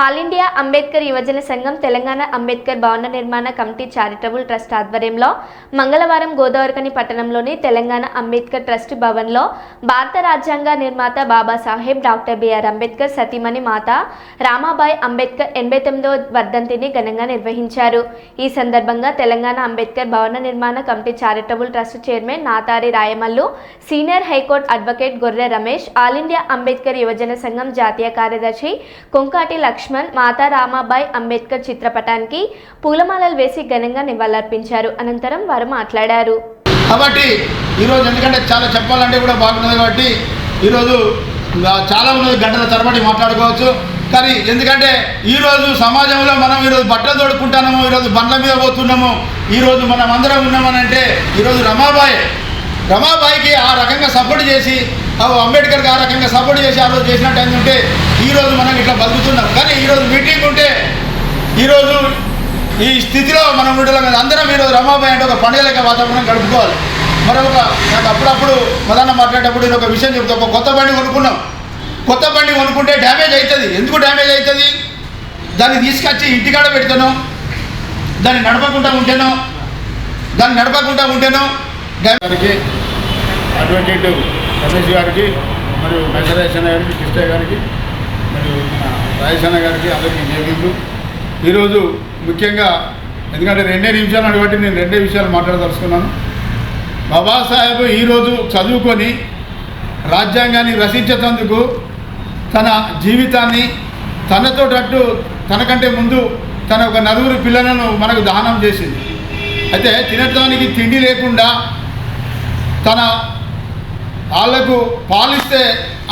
All India Ambedkar యువజన సంఘం తెలంగాణ అంబేద్కర్ భవన నిర్మాణ కమిటీ చారిటబుల్ ట్రస్ట్ ఆధ్వర్యంలో మంగళవారం గోదావరిఖని పట్టణంలోని తెలంగాణ అంబేద్కర్ ట్రస్ట్ భవన్లో భారత రాజ్యాంగ నిర్మాత బాబాసాహెబ్ డాక్టర్ బిఆర్ అంబేద్కర్ సతీమణి మాత రామాబాయి అంబేద్కర్ 89వ వర్ధంతిని ఘనంగా నిర్వహించారు. ఈ సందర్భంగా తెలంగాణ అంబేద్కర్ భవన నిర్మాణ committee charitable trust chairman Nathari Rayamallu, senior high court advocate Gorre Ramesh, all India Ambedkar యువజన సంఘం జాతీయ కార్యదర్శి కొంకాటి లక్ష్మణ్ మాతా రామాబాయి అంబేద్కర్ చిత్రపటానికి పూలమాలలు వేసి ఘనంగా నివాళులర్పించారు. అనంతరం వారు మాట్లాడారు. కాబట్టి ఈరోజు ఎందుకంటే చాలా చెప్పాలంటే కూడా బాగున్నది కాబట్టి ఈరోజు చాలా ఉన్నది, గంటల తరబడి మాట్లాడుకోవచ్చు. కానీ ఎందుకంటే ఈరోజు సమాజంలో మనం ఈరోజు బట్టలు తోడుకుంటున్నాము, ఈరోజు బండ్ల మీద పోతున్నాము, ఈరోజు మనం అందరం ఉన్నామనంటే ఈరోజు రమాబాయికి ఆ రకంగా సపోర్ట్ చేసి, అంబేద్కర్కి ఆ రకంగా సపోర్ట్ చేసి ఆ రోజు చేసినట్టు ఏంటంటే ఈరోజు మనం ఇట్లా బతుకుతున్నాం. కానీ ఈరోజు మీటింగ్ ఉంటే ఈరోజు ఈ స్థితిలో మనం ఉండడం అందరం ఈరోజు రమాబాయి అంటే ఒక పండుగ వాతావరణం గడుపుకోవాలి. మరొక నాకు అప్పుడప్పుడు మదన్న మాట్లాడేటప్పుడు నేను ఒక విషయం చెప్తా. ఒక కొత్త బండి కొనుక్కున్నాం. కొత్త బండి కొనుక్కుంటే డ్యామేజ్ అవుతుంది. ఎందుకు డ్యామేజ్ అవుతుంది? దాన్ని తీసుకొచ్చి ఇంటికాడ పెడతాను, దాన్ని నడపకుండా ఉంటేనో గారికి, అడ్వకేట్ రమేష్ గారికి, మరియు మెసరేషన్ గారికి, కృష్ణ గారికి, మరియు రాజేశన్న గారికి అందరికీ జేబీలు. ఈరోజు ముఖ్యంగా ఎందుకంటే 2 నిమిషాలు కాబట్టి నేను 2 విషయాలు మాట్లాడదలుచుకున్నాను. బాబాసాహెబ్ ఈరోజు చదువుకొని రాజ్యాంగాన్ని రచించేందుకు తన జీవితాన్ని తనతోటట్టు తనకంటే ముందు తన ఒక 9 పిల్లలను మనకు దానం చేసింది. అయితే తినడానికి తిండి లేకుండా తన వాళ్ళకు పాలిస్తే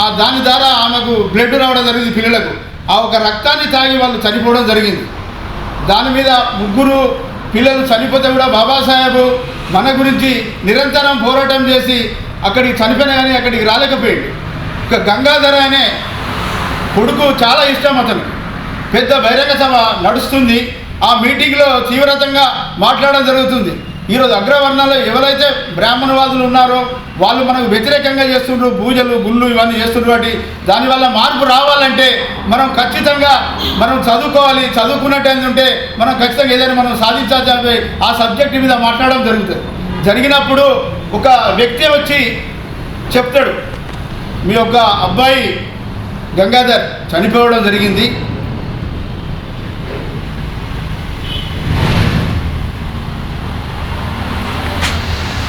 ఆ దాని ద్వారా ఆమెకు బ్లడ్ రావడం జరిగింది. పిల్లలకు ఆ ఒక రక్తాన్ని తాగి వాళ్ళు చనిపోవడం జరిగింది. దాని మీద 3 పిల్లలు చనిపోతే కూడా బాబాసాహెబ్ మన గురించి నిరంతరం పోరాటం చేసి అక్కడికి చనిపోయినా కానీ అక్కడికి రాలేకపోయాడు. ఒక గంగాధర అనే కొడుకు చాలా ఇష్టం అతనికి. పెద్ద బహిరంగ సభ నడుస్తుంది. ఆ మీటింగ్లో తీవ్రతంగా మాట్లాడడం జరుగుతుంది. ఈరోజు అగ్రవర్ణాలు ఎవరైతే బ్రాహ్మణవాదులు ఉన్నారో వాళ్ళు మనకు వ్యతిరేకంగా చేస్తుండ్రు, పూజలు గుళ్ళు ఇవన్నీ చేస్తుండ్రు. కాబట్టి దానివల్ల మార్పు రావాలంటే మనం ఖచ్చితంగా మనం చదువుకోవాలి. చదువుకున్నట్టు ఏంటంటే మనం ఖచ్చితంగా ఏదైనా మనం సాధించాలి. ఆ సబ్జెక్టు మీద మాట్లాడడం జరుగుతుంది. జరిగినప్పుడు ఒక వ్యక్తి వచ్చి చెప్తాడు, మీ యొక్క అబ్బాయి గంగాధర్ చనిపోవడం జరిగింది,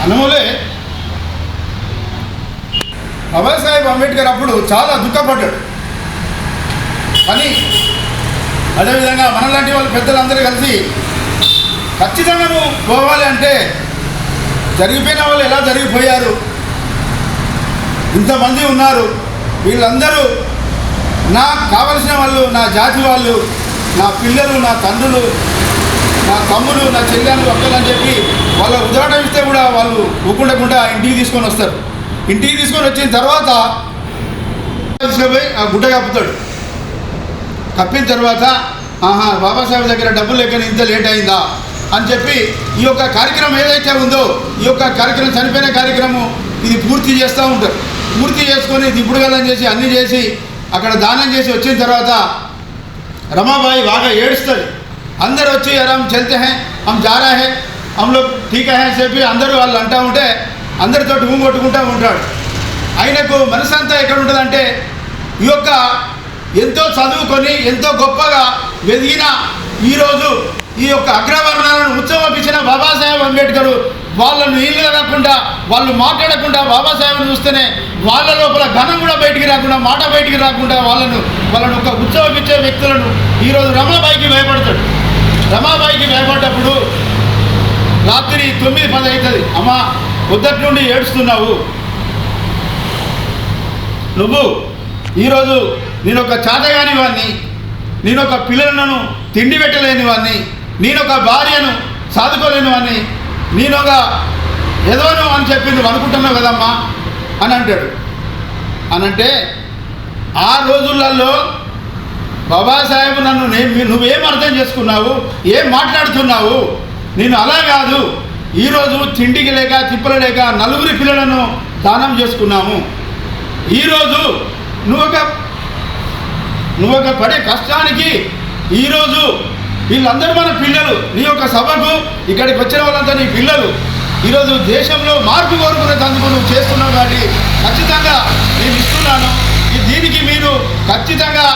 అనమూలే బాబాసాహెబ్ అంబేద్కర్ అప్పుడు చాలా దుఃఖపడ్డాడు. కానీ అదేవిధంగా మనలాంటి వాళ్ళు పెద్దలందరూ కలిసి ఖచ్చితంగా నువ్వు పోవాలి అంటే జరిగిపోయిన వాళ్ళు ఎలా జరిగిపోయారు, ఇంతమంది ఉన్నారు, వీళ్ళందరూ నాకు కావలసిన వాళ్ళు, నా జాతి వాళ్ళు, నా పిల్లలు, నా తండ్రులు, నా తమ్ముడు, నా చెల్లెలు, అక్కలు అని చెప్పి వాళ్ళ ఉదాహరణ ఇస్తే కూడా వాళ్ళు ఊకుండకుండా ఇంటికి తీసుకొని వస్తారు. ఇంటికి తీసుకొని వచ్చిన తర్వాత తీసుకుపోయి ఆ గుడ్డ కప్పుతాడు. కప్పిన తర్వాత బాబాసాహెబ్ దగ్గర డబ్బులు లేక ఇంత లేట్ అయిందా అని చెప్పి ఈ యొక్క కార్యక్రమం ఏదైతే ఉందో ఈ యొక్క కార్యక్రమం చనిపోయిన కార్యక్రమం ఇది పూర్తి చేస్తూ ఉంటారు. పూర్తి చేసుకొని దిప్పుడుగలం చేసి అన్నీ చేసి అక్కడ దానం చేసి వచ్చిన తర్వాత రమాబాయి బాగా ఏడుస్తుంది. అందరు వచ్చి हम चलते हैं, हम जा रहे हैं, हम लोग ठीक है అని చెప్పి అందరూ వాళ్ళు అంటూ ఉంటే అందరితో కొట్టుకుంటూ ఉంటాడు. ఆయనకు మనసు అంతా ఎక్కడ ఉంటుందంటే ఈ యొక్క ఎంతో చదువుకొని ఎంతో గొప్పగా ఎదిగిన ఈరోజు ఈ యొక్క అగ్రవర్ణాలను ఉత్సవపించిన బాబాసాహెబ్ అంబేద్కర్ వాళ్ళను నీళ్ళు రాకుండా వాళ్ళు మాట్లాడకుండా బాబాసాహెబ్ను చూస్తేనే వాళ్ళ లోపల ఘనం కూడా బయటికి రాకుండా మాట బయటికి రాకుండా వాళ్ళను ఒక ఉత్సవపించే వ్యక్తులను ఈరోజు రమాబాయికి భయపడతాడు. రమాబాయికి భయపడ్డప్పుడు రాత్రి 9-10 అవుతుంది. అమ్మా పొద్దుటి నుండి ఏడుస్తున్నావు, నువ్వు ఈరోజు నేను ఒక చాతగాని వాడిని, నేను ఒక పిల్లలను తిండి పెట్టలేని వాడిని, నేను ఒక భార్యను సాదుకోలేని వాడిని, నేను ఒక ఎదవను అని చెప్పి నువ్వు అనుకుంటున్నావు కదమ్మా అని అంటాడు. అనంటే ఆ రోజులలో బాబాసాహెబ్ నన్ను నువ్వేం అర్థం చేసుకున్నావు, ఏం మాట్లాడుతున్నావు, నేను అలా కాదు, ఈరోజు తిండికి లేక తిప్పలు లేక 9 పిల్లలను దానం చేసుకున్నాము, ఈరోజు నువ్వు ఒక నువ్వు ఒక పడే కష్టానికి ఈరోజు వీళ్ళందరూ మన పిల్లలు, నీ యొక్క సభకు ఇక్కడికి వచ్చిన వాళ్ళంతా నీ పిల్లలు. ఈరోజు దేశంలో మార్పు కోరుకునేందుకు నువ్వు చేస్తున్నావు కాబట్టి ఖచ్చితంగా నేను ఇస్తున్నాను. దీనికి మీరు ఖచ్చితంగా